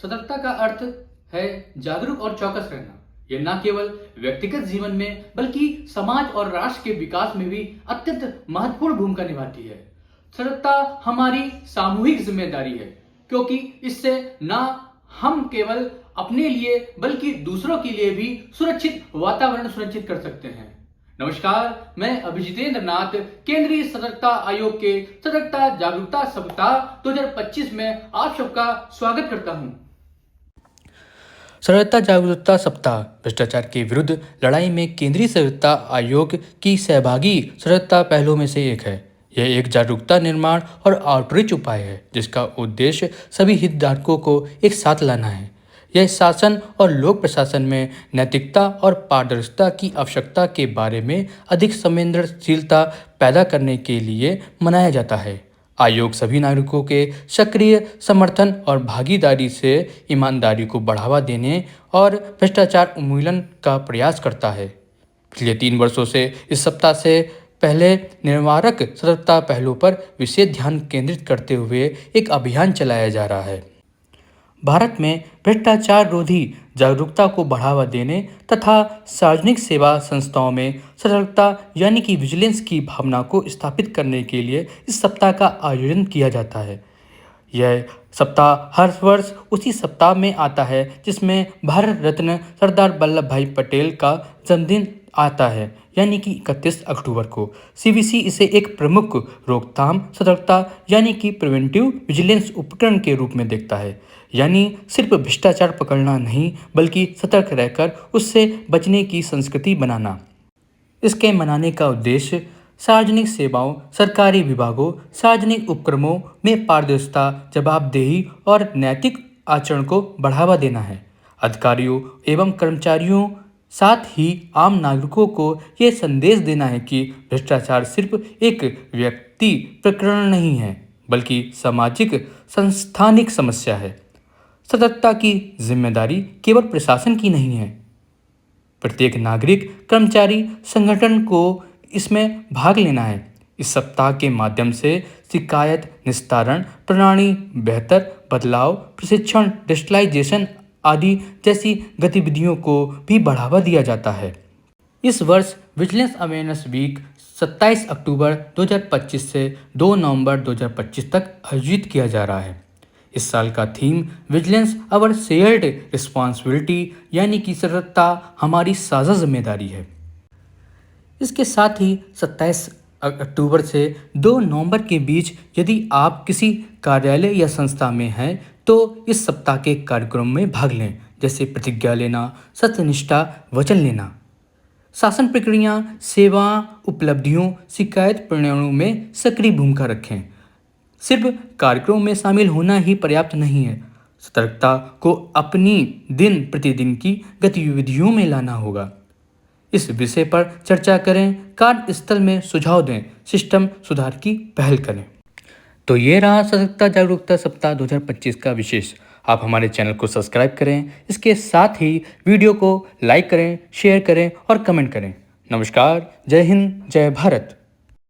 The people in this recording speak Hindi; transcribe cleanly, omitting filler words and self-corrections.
सतर्कता का अर्थ है जागरूक और चौकस रहना। यह न केवल व्यक्तिगत जीवन में बल्कि समाज और राष्ट्र के विकास में भी अत्यंत महत्वपूर्ण भूमिका निभाती है। सतर्कता हमारी सामूहिक जिम्मेदारी है, क्योंकि इससे न हम केवल अपने लिए बल्कि दूसरों के लिए भी सुरक्षित वातावरण सुनिश्चित कर सकते हैं। नमस्कार, मैं अभिजितेंद्र नाथ केंद्रीय सतर्कता आयोग के सतर्कता जागरूकता सप्ताह 2025 में आप सबका स्वागत करता हूं। सतर्कता जागरूकता सप्ताह भ्रष्टाचार के विरुद्ध लड़ाई में केंद्रीय सतर्कता आयोग की सहभागी सतर्कता पहलों में से एक है। यह एक जागरूकता निर्माण और आउटरीच उपाय है जिसका उद्देश्य सभी हितधारकों को एक साथ लाना है। यह शासन और लोक प्रशासन में नैतिकता और पारदर्शिता की आवश्यकता के बारे में अधिक संवेदनशीलता पैदा करने के लिए मनाया जाता है। आयोग सभी नागरिकों के सक्रिय समर्थन और भागीदारी से ईमानदारी को बढ़ावा देने और भ्रष्टाचार उन्मूलन का प्रयास करता है। पिछले 3 वर्षों से इस सप्ताह से पहले निर्णायक सतर्कता पहलुओं पर विशेष ध्यान केंद्रित करते हुए एक अभियान चलाया जा रहा है। भारत में भ्रष्टाचार रोधी जागरूकता को बढ़ावा देने तथा सार्वजनिक सेवा संस्थाओं में सतर्कता यानी कि विजिलेंस की भावना को स्थापित करने के लिए इस सप्ताह का आयोजन किया जाता है। यह सप्ताह हर वर्ष उसी सप्ताह में आता है जिसमें भारत रत्न सरदार वल्लभ भाई पटेल का जन्मदिन आता है, यानी कि 31 अक्टूबर को। सीवीसी इसे एक प्रमुख रोकथाम सतर्कता यानी कि प्रिवेंटिव विजिलेंस उपकरण के रूप में देखता है, यानी सिर्फ भ्रष्टाचार पकड़ना नहीं बल्कि सतर्क रहकर उससे बचने की संस्कृति बनाना। इसके मनाने का उद्देश्य सार्वजनिक सेवाओं, सरकारी विभागों, सार्वजनिक उपक्रमों में पारदर्शिता, जवाबदेही और नैतिक आचरण को बढ़ावा देना है। अधिकारियों एवं कर्मचारियों साथ ही आम नागरिकों को ये संदेश देना है कि भ्रष्टाचार सिर्फ एक व्यक्ति प्रकरण नहीं है बल्कि सामाजिक संस्थानिक समस्या है। सतर्कता की जिम्मेदारी केवल प्रशासन की नहीं है, प्रत्येक नागरिक, कर्मचारी, संगठन को इसमें भाग लेना है। इस सप्ताह के माध्यम से शिकायत निस्तारण प्रणाली, बेहतर बदलाव, प्रशिक्षण, डिजिटलाइजेशन आदि जैसी गतिविधियों को भी बढ़ावा दिया जाता है। इस वर्ष विजिलेंस अवेयरनेस वीक 27 अक्टूबर 2025 से 2 नवंबर 2025 तक आयोजित किया जा रहा है। इस साल का थीम विजिलेंस अवर शेयर्ड रिस्पॉन्सिबिलिटी यानी कि सतर्कता हमारी साझा जिम्मेदारी है। इसके साथ ही 27 अक्टूबर से 2 नवंबर के बीच यदि आप किसी कार्यालय या संस्था में हैं तो इस सप्ताह के कार्यक्रम में भाग लें, जैसे प्रतिज्ञा लेना, सत्यनिष्ठा वचन लेना, शासन प्रक्रिया, सेवा उपलब्धियों, शिकायत प्रणालियों में सक्रिय भूमिका रखें। सिर्फ कार्यक्रमों में शामिल होना ही पर्याप्त नहीं है, सतर्कता को अपनी दिन प्रतिदिन की गतिविधियों में लाना होगा। इस विषय पर चर्चा करें, कार्यस्थल में सुझाव दें, सिस्टम सुधार की पहल करें। तो ये रहा सतर्कता जागरूकता सप्ताह 2025 का विशेष। आप हमारे चैनल को सब्सक्राइब करें, इसके साथ ही वीडियो को लाइक करें, शेयर करें और कमेंट करें। नमस्कार, जय हिंद, जय भारत।